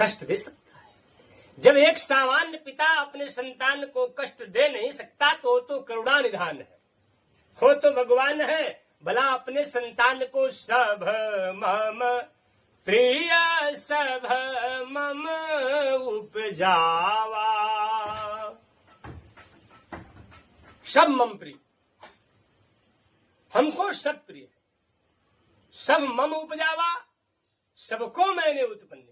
कष्ट दे सकता है। जब एक सामान्य पिता अपने संतान को कष्ट दे नहीं सकता तो करुणानिधान है, हो तो भगवान है। भला अपने संतान को सब मम प्रिय सब मम उपजावा, सब मम प्रिय, हमको सब प्रिय, सब मम उपजावा, सबको मैंने उत्पन्न किया,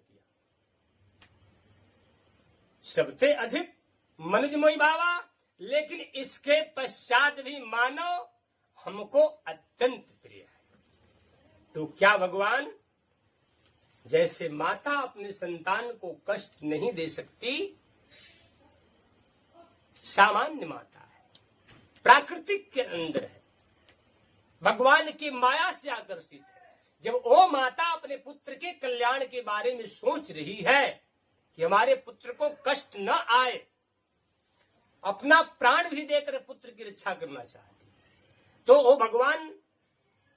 सबसे अधिक मनुजमोई भावा। लेकिन इसके पश्चात भी मानव हमको अत्यंत प्रिय है। तो क्या भगवान जैसे माता अपने संतान को कष्ट नहीं दे सकती, सामान्य माता है, प्राकृतिक के अंदर है, भगवान की माया से आकर्षित है। जब वो माता अपने पुत्र के कल्याण के बारे में सोच रही है कि हमारे पुत्र को कष्ट न आए, अपना प्राण भी देकर पुत्र की रक्षा करना चाहती, तो वो भगवान,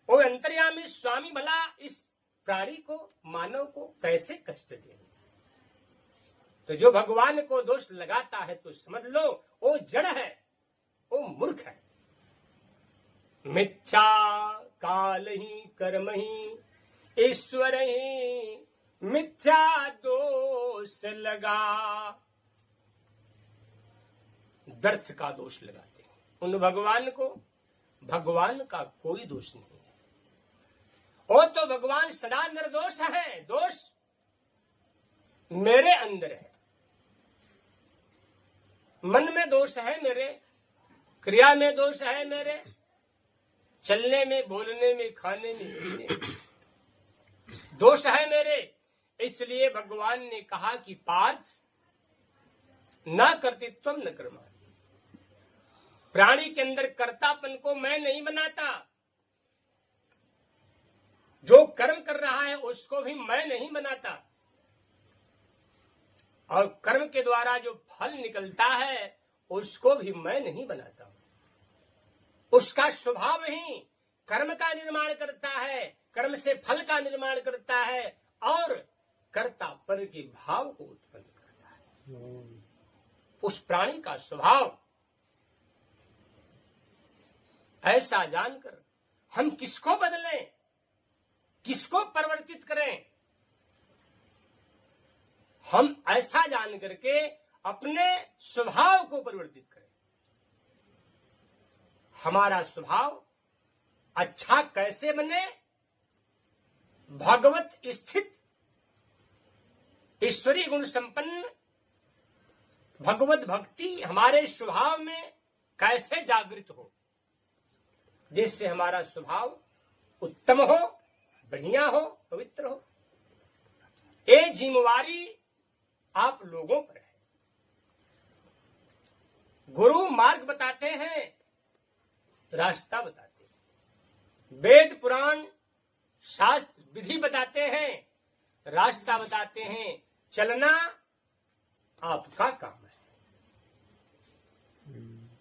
वो अंतर्यामी स्वामी भला इस प्राणी को, मानव को कैसे कष्ट दे। तो जो भगवान को दोष लगाता है तो समझ लो वो जड़ है, वो मूर्ख है। मिथ्या काल ही कर्म ही ईश्वर ही मिथ्या दोष लगा, दर्थ का दोष लगाते हैं उन भगवान को। भगवान का कोई दोष नहीं है, वो तो भगवान सदा निर्दोष है। दोष मेरे अंदर है, मन में दोष है मेरे, क्रिया में दोष है मेरे, चलने में, बोलने में, खाने में, पीने में दोष है मेरे। इसलिए भगवान ने कहा कि पार्थ न कर्तृत्वम न कर्मा, प्राणी के अंदर कर्तापन को मैं नहीं बनाता, जो कर्म कर रहा है उसको भी मैं नहीं बनाता, और कर्म के द्वारा जो फल निकलता है उसको भी मैं नहीं बनाता। उसका स्वभाव ही कर्म का निर्माण करता है, कर्म से फल का निर्माण करता है और कर्तापन के भाव को उत्पन्न करता है। उस प्राणी का स्वभाव ऐसा जानकर हम किसको बदलें, किसको परिवर्तित करें, हम ऐसा जान करके अपने स्वभाव को परिवर्तित करें। हमारा स्वभाव अच्छा कैसे बने, भगवत स्थित ईश्वरीय गुण संपन्न भगवत भक्ति हमारे स्वभाव में कैसे जागृत हो, जिससे हमारा स्वभाव उत्तम हो, बढ़िया हो, पवित्र हो। ये जिम्मेवारी आप लोगों पर है। गुरु मार्ग बताते हैं, रास्ता बताते हैं, वेद पुराण शास्त्र विधि बताते हैं, रास्ता बताते हैं, चलना आपका काम है,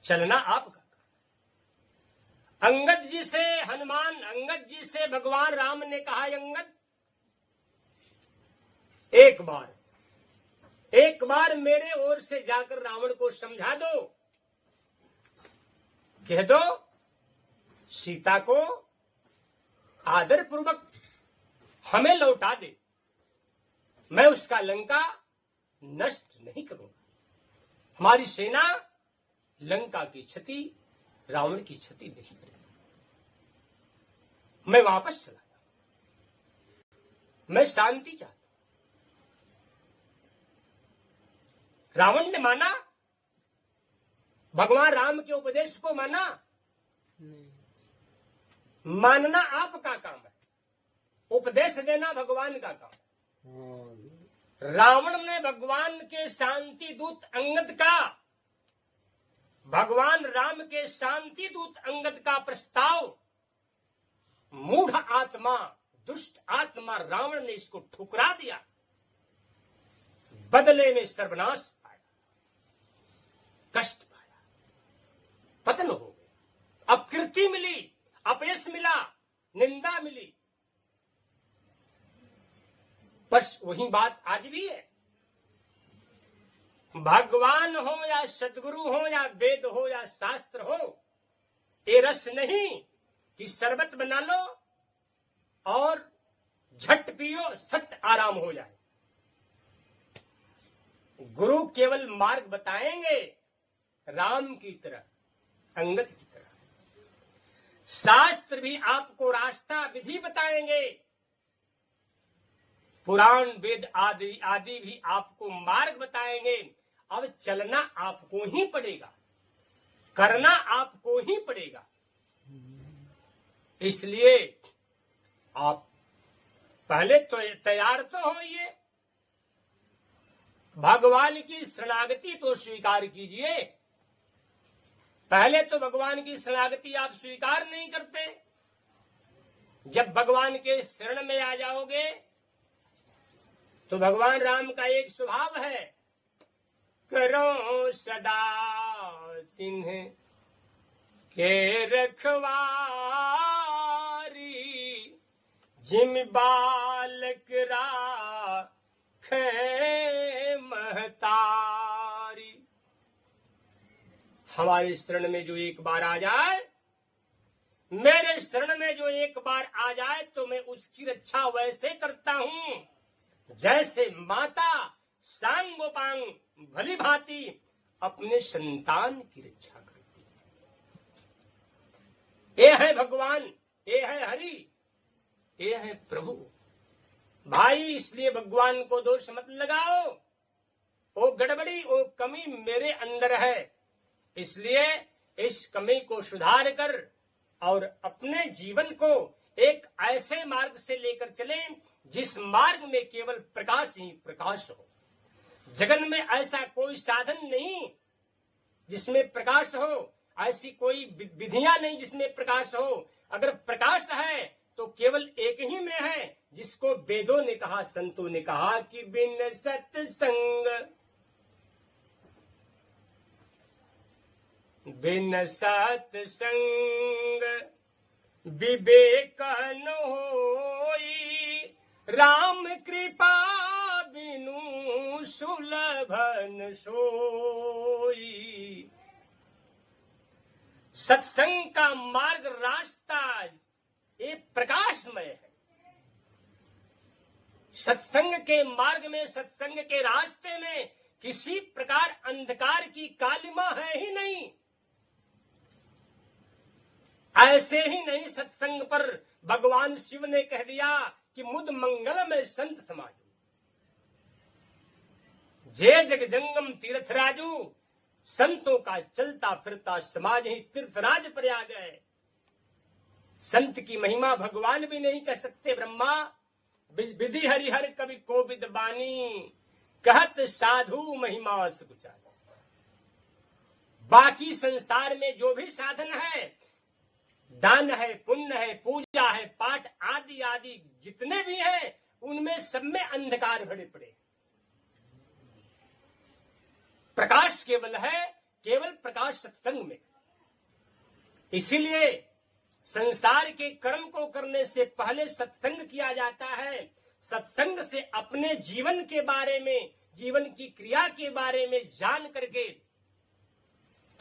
चलना आपका काम। अंगद जी से हनुमान, अंगद जी से भगवान राम ने कहा, अंगद एक बार मेरे ओर से जाकर रावण को समझा दो, कह दो सीता को आदर पूर्वक हमें लौटा दे, मैं उसका लंका नष्ट नहीं करूंगा, हमारी सेना लंका की क्षति, रावण की क्षति नहीं करेगी, मैं वापस चला जाऊं, मैं शांति चाहता हूं। रावण ने माना, भगवान राम के उपदेश को माना? मानना आपका काम है, उपदेश देना भगवान का काम। रावण ने भगवान के शांति दूत अंगद का, भगवान राम के शांति दूत अंगद का प्रस्ताव मूढ़ आत्मा, दुष्ट आत्मा रावण ने इसको ठुकरा दिया, बदले में सर्वनाश पाया, कष्ट पाया, पतन हो गया, अपकीर्ति मिली, अपयश मिला, निंदा मिली। बस वही बात आज भी है। भगवान हो या सदगुरु हो या वेद हो या शास्त्र हो, ये रस नहीं कि शरबत बना लो और झट पियो सट आराम हो जाए। गुरु केवल मार्ग बताएंगे राम की तरह, अंगद की तरह। शास्त्र भी आपको रास्ता विधि बताएंगे, पुराण वेद आदि भी आपको मार्ग बताएंगे। अब चलना आपको ही पड़ेगा, करना आपको ही पड़ेगा। इसलिए आप पहले तो तैयार तो होइए, भगवान की शरणागति तो स्वीकार कीजिए। पहले तो भगवान की शरणागति आप स्वीकार नहीं करते। जब भगवान के शरण में आ जाओगे तो भगवान राम का एक स्वभाव है, करो सदा तिन्ह के रखवारी, जिम बालक राखे महतारी। हमारे शरण में जो एक बार आ जाए, मेरे शरण में जो एक बार आ जाए, तो मैं उसकी रक्षा वैसे करता हूं जैसे माता सांगोपांग भली भांति अपने संतान की रक्षा करती है। ये है भगवान, ये है हरि, ये है प्रभु। भाई इसलिए भगवान को दोष मत लगाओ, वो गड़बड़ी वो कमी मेरे अंदर है। इसलिए इस कमी को सुधार कर और अपने जीवन को एक ऐसे मार्ग से लेकर चले जिस मार्ग में केवल प्रकाश ही प्रकाश हो। जगन में ऐसा कोई साधन नहीं जिसमें प्रकाश हो, ऐसी कोई विधियां नहीं जिसमें प्रकाश हो। अगर प्रकाश है तो केवल एक ही में है, जिसको वेदों ने कहा, संतों ने कहा कि बिन सत्संग, बिन सत्संग विवेक न होई, राम कृपा बिनु सुलभन सोई। सत्संग का मार्ग रास्ता ये प्रकाशमय है। सत्संग के मार्ग में, सत्संग के रास्ते में किसी प्रकार अंधकार की कालिमा है ही नहीं। ऐसे ही नहीं सत्संग पर भगवान शिव ने कह दिया कि मुद मंगल में संत समाज, जे जग जंगम तीर्थराजू, संतों का चलता फिरता समाज ही तीर्थराज पर आ गए। संत की महिमा भगवान भी नहीं कह सकते। ब्रह्मा विधि हरिहर कवि कोविद बानी, कहत साधु महिमा सुचार। बाकी संसार में जो भी साधन है, दान है, पुण्य है, पूजा है, पाठ आदि आदि जितने भी हैं, उनमें सब में अंधकार भरे पड़े। प्रकाश केवल है, केवल प्रकाश सत्संग में। इसीलिए संसार के कर्म को करने से पहले सत्संग किया जाता है। सत्संग से अपने जीवन के बारे में, जीवन की क्रिया के बारे में जान करके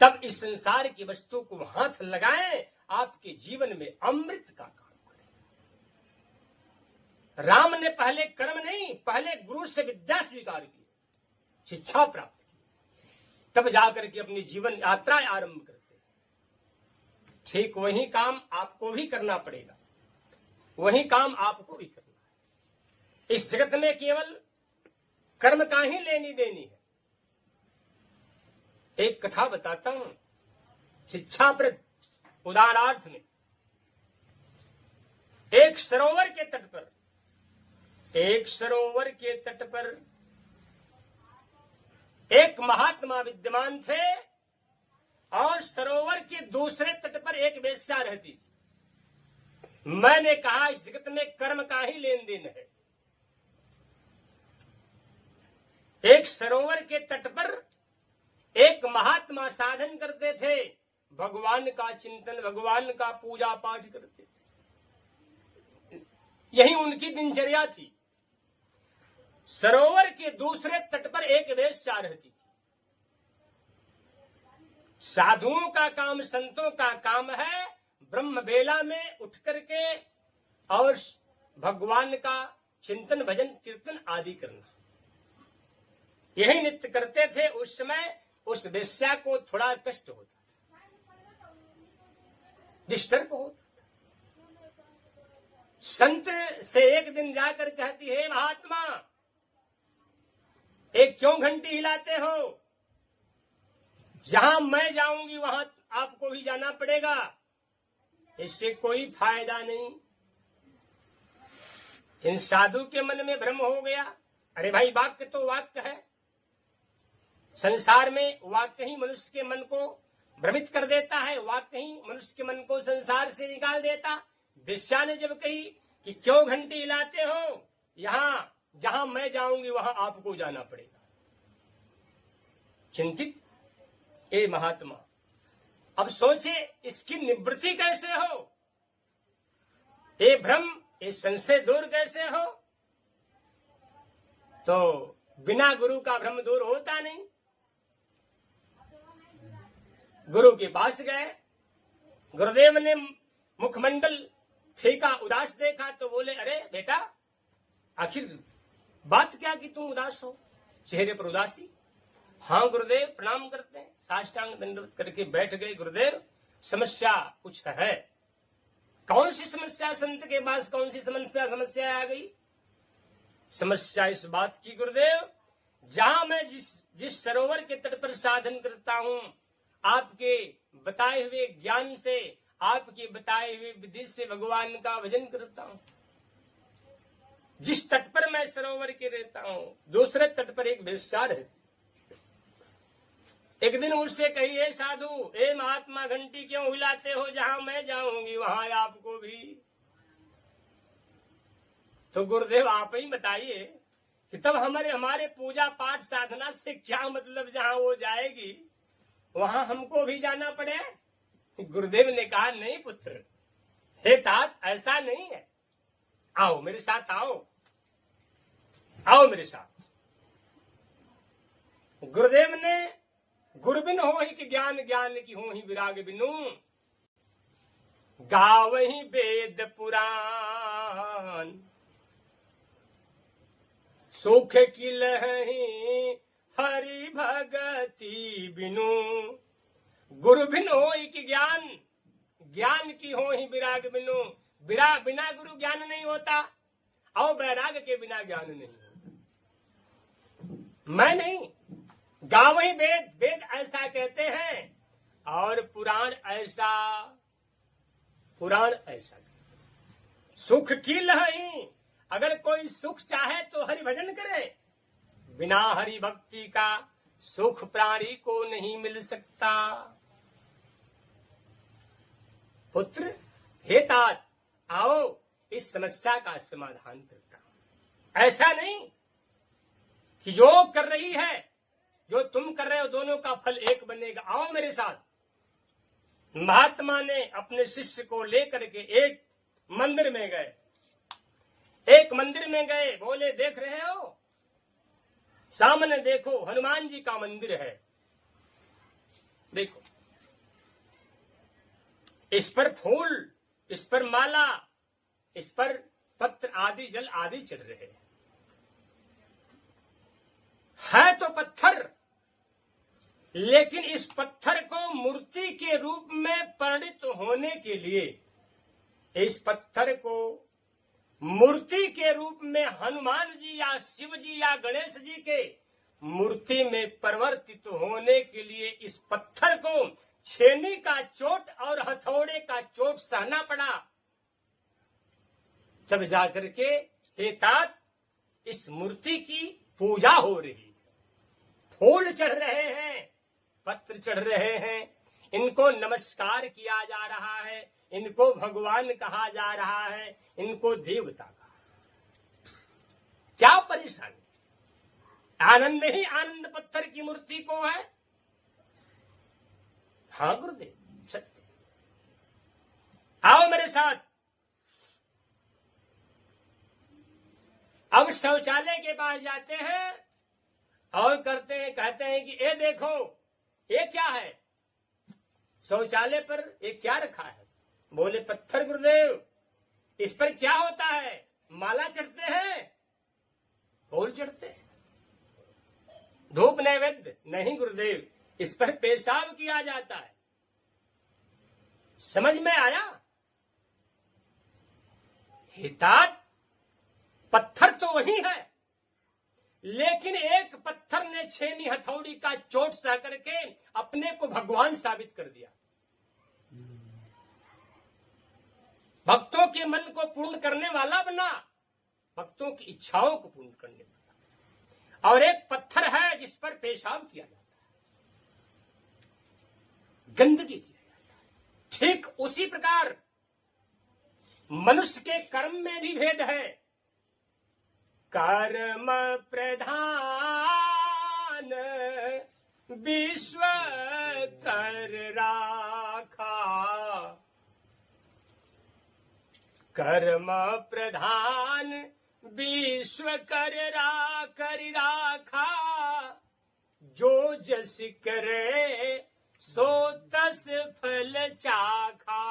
तब इस संसार की वस्तु को हाथ लगाएं, आपके जीवन में अमृत का काम करें। राम ने पहले कर्म नहीं, पहले गुरु से विद्या स्वीकार की, शिक्षा प्राप्त की, तब जाकर के अपनी जीवन यात्रा आरंभ करते। ठीक वही काम आपको भी करना पड़ेगा, वही काम आपको भी करना है। इस जगत में केवल कर्म का ही लेनी देनी है। एक कथा बताता हूं, शिक्षाप्रद उदाहरणार्थ में। एक सरोवर के तट पर एक महात्मा विद्यमान थे और सरोवर के दूसरे तट पर एक वेश्या रहती थी। मैंने कहा इस जगत में कर्म का ही लेन देन है। एक सरोवर के तट पर एक महात्मा साधन करते थे, भगवान का चिंतन, भगवान का पूजा पाठ करते थे। यही उनकी दिनचर्या थी। सरोवर के दूसरे तट पर एक वेश्या रहती थी। साधुओं का काम, संतों का काम है ब्रह्म बेला में उठ करके और भगवान का चिंतन, भजन, कीर्तन आदि करना। यही नित्य करते थे। उस समय उस वेश्या को थोड़ा कष्ट होता, डिस्टर्ब होता। संत से एक दिन जाकर कहती है, महात्मा एक क्यों घंटी हिलाते हो? जहां मैं जाऊंगी वहां आपको भी जाना पड़ेगा, इससे कोई फायदा नहीं। इन साधु के मन में भ्रम हो गया। अरे भाई, वाक्य तो वाक्य है। संसार में वाक्य ही मनुष्य के मन को भ्रमित कर देता है, वाक्य ही मनुष्य के मन को संसार से निकाल देता। वेश्या ने जब कही कि क्यों घंटी हिलाते हो, यहां जहां मैं जाऊंगी वहां आपको जाना पड़ेगा। चिंतित ए महात्मा, अब सोचे इसकी निवृत्ति कैसे हो, ये भ्रम, ये संशय दूर कैसे हो? तो बिना गुरु का भ्रम दूर होता नहीं। गुरु के पास गए, गुरुदेव ने मुखमंडल फीका, उदास देखा तो बोले, अरे बेटा, आखिर बात क्या कि तुम उदास हो, चेहरे पर उदासी? हाँ गुरुदेव, प्रणाम करते हैं। साष्टांग दंडवत करके बैठ गए। गुरुदेव, समस्या कुछ है। कौन सी समस्या? संत के पास कौन सी समस्या आ गई? समस्या इस बात की गुरुदेव, जहां मैं जिस सरोवर के तट पर साधन करता हूं, आपके बताए हुए ज्ञान से, आपके बताए हुए विधि से भगवान का भजन करता हूं। जिस तट पर मैं सरोवर के रहता हूं, दूसरे तट पर एक वेश्या रहती। एक दिन उससे कहिए, साधु, ए महात्मा, घंटी क्यों हिलाते हो? जहां मैं जाऊंगी वहां आपको भी। तो गुरुदेव आप ही बताइए कि तब हमारे पूजा पाठ साधना से क्या मतलब? जहां वो जाएगी वहां हमको भी जाना पड़े? गुरुदेव ने कहा, नहीं पुत्र, हे तात, ऐसा नहीं है। आओ मेरे साथ, आओ मेरे साथ। गुरुदेव ने गुरबिन हो ही कि ज्ञान, ज्ञान की हो ही विराग बिनु, गावहि वेद पुराण, सुख की लहही हरि भगति बिनु। गुरु बिन हो कि ज्ञान, ज्ञान की हो ही विराग बिनु। बिना गुरु ज्ञान नहीं होता, और वैराग के बिना ज्ञान नहीं होता। मैं नहीं, गावहि वेद, वेद ऐसा कहते हैं, और पुराण ऐसा। सुख की लहई, अगर कोई सुख चाहे तो हरि भजन करे। बिना हरि भक्ति का सुख प्राणी को नहीं मिल सकता। पुत्र, हे तात, आओ इस समस्या का समाधान करता हूं। ऐसा नहीं कि जो कर रही है, जो तुम कर रहे हो, दोनों का फल एक बनेगा। आओ मेरे साथ। महात्मा ने अपने शिष्य को लेकर के एक मंदिर में गए। बोले, देख रहे हो, सामने देखो, हनुमान जी का मंदिर है। देखो, इस पर फूल, इस पर माला, इस पर पत्र आदि, जल आदि चढ़ रहे है तो पत्थर, लेकिन इस पत्थर को मूर्ति के रूप में परिणित होने के लिए, इस पत्थर को मूर्ति के रूप में हनुमान जी या शिव जी या गणेश जी के मूर्ति में परिवर्तित होने के लिए इस पत्थर को छेनी का चोट और हथौड़े का चोट सहना पड़ा। तब जाकर के हे तात, इस मूर्ति की पूजा हो रही, फूल चढ़ रहे हैं, पत्र चढ़ रहे हैं, इनको नमस्कार किया जा रहा है, इनको भगवान कहा जा रहा है, इनको देवता कहा। क्या परेशानी? आनंद ही आनंद पत्थर की मूर्ति को है। हाँ गुरुदेव, सत्य। आओ मेरे साथ। अब शौचालय के पास जाते हैं और कहते हैं कि ये देखो, ये क्या है? शौचालय पर एक क्या रखा है? बोले पत्थर गुरुदेव, इस पर क्या होता है? माला चढ़ते हैं, फूल चढ़ते हैं, धूप नैवेद्य नहीं गुरुदेव, इस पर पेशाब किया जाता है। समझ में आया? हितात पत्थर तो वही है, लेकिन एक पत्थर ने छेनी हथौड़ी का चोट सह करके अपने को भगवान साबित कर दिया। भक्तों के मन को पूर्ण करने वाला बना, भक्तों की इच्छाओं को पूर्ण करने वाला। और एक पत्थर है जिस पर पेशाब किया जाता है, गंदगी किया जाता है। ठीक उसी प्रकार मनुष्य के कर्म में भी भेद है। कर्म प्रधान विश्व कर राखा, कर्म प्रधान विश्व कर राखा, जो जस करे सो तस फल चाखा।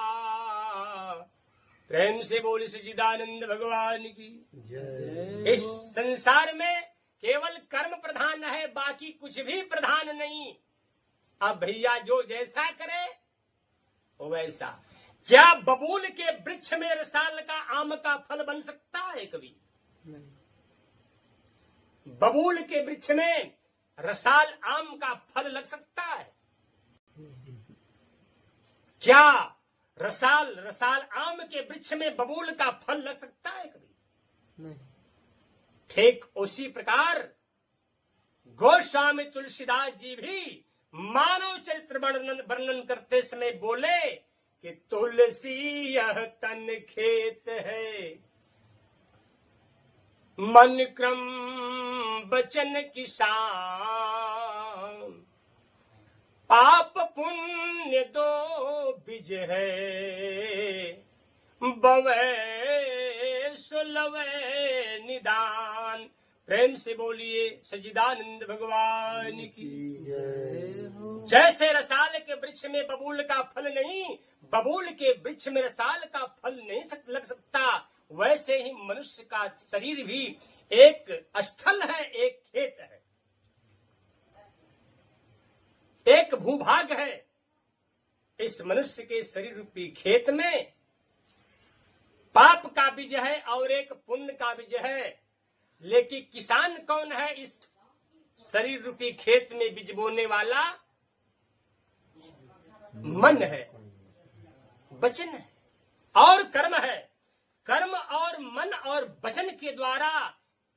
प्रेम से बोले सच्चिदानंद भगवान की जय। इस संसार में केवल कर्म प्रधान है, बाकी कुछ भी प्रधान नहीं। अब भैया जो जैसा करे वो वैसा। क्या बबूल के वृक्ष में रसाल का आम का फल बन सकता है कभी? नहीं। बबूल के वृक्ष में रसाल आम का फल लग सकता है? क्या रसाल आम के वृक्ष में बबूल का फल लग सकता है कभी? नहीं। ठीक उसी प्रकार गोस्वामी तुलसीदास जी भी मानव चरित्र वर्णन करते समय बोले कि तुलसी यह तन खेत है, मन क्रम बचन किसान, पाप पुण्य दो बीज है, बवे सुलवे निदान। प्रेम से बोलिए सच्चिदानंद भगवान की जय। जैसे रसाल के वृक्ष में बबूल का फल नहीं, बबूल के वृक्ष में रसाल का फल नहीं लग सकता, वैसे ही मनुष्य का शरीर भी एक स्थल है, एक खेत है, एक भूभाग है। इस मनुष्य के शरीर रूपी खेत में पाप का बीज है और एक पुण्य का बीज है। लेकिन किसान कौन है? इस शरीर रूपी खेत में बीज बोने वाला मन है, वचन है और कर्म है। कर्म और मन और वचन के द्वारा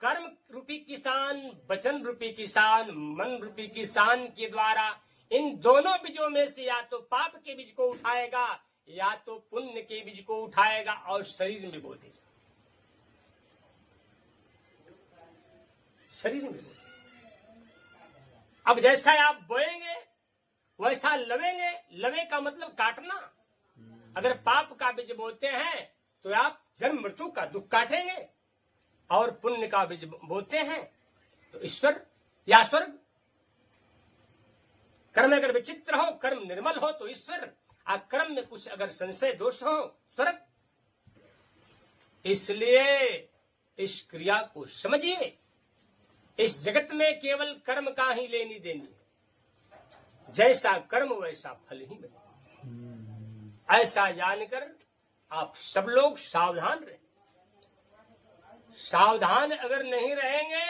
कर्म रूपी किसान, वचन रूपी किसान, मन रूपी किसान के द्वारा इन दोनों बीजों में से या तो पाप के बीज को उठाएगा या तो पुण्य के बीज को उठाएगा और शरीर में बो देगा। शरीर में बो देगा। अब जैसा आप बोएंगे वैसा लवेंगे। लवे का मतलब काटना। अगर पाप का बीज बोते हैं तो आप जन्म मृत्यु का दुख काटेंगे, और पुण्य का बीज बोते हैं तो ईश्वर या स्वर्ग। कर्म अगर विचित्र हो, कर्म निर्मल हो तो ईश्वर, और कर्म में कुछ अगर संशय दोष हो स्वर्ग। इसलिए इस क्रिया को समझिए। इस जगत में केवल कर्म का ही लेनी देनी है। जैसा कर्म वैसा फल ही मिलेगा। ऐसा जानकर आप सब लोग सावधान रहें। सावधान अगर नहीं रहेंगे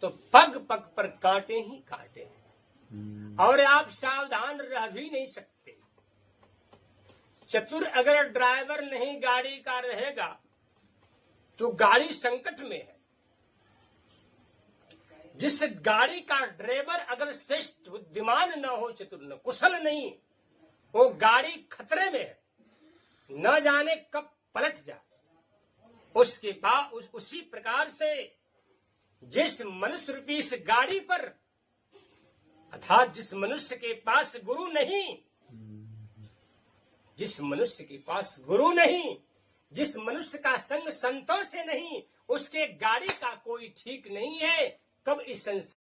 तो पग पग पर कांटे ही कांटे हैं, और आप सावधान रह भी नहीं सकते। चतुर अगर ड्राइवर नहीं गाड़ी का रहेगा तो गाड़ी संकट में है। जिस गाड़ी का ड्राइवर अगर श्रेष्ठ बुद्धिमान न हो, चतुर न कुशल नहीं, वो गाड़ी खतरे में है, न जाने कब पलट जाए। उसके पास उसी प्रकार से जिस मनुष्य रूपी इस गाड़ी पर, अर्थात जिस मनुष्य के पास गुरु नहीं, जिस मनुष्य के पास गुरु नहीं, जिस मनुष्य का संग संतों से नहीं, उसके गाड़ी का कोई ठीक नहीं है। कब इस संसार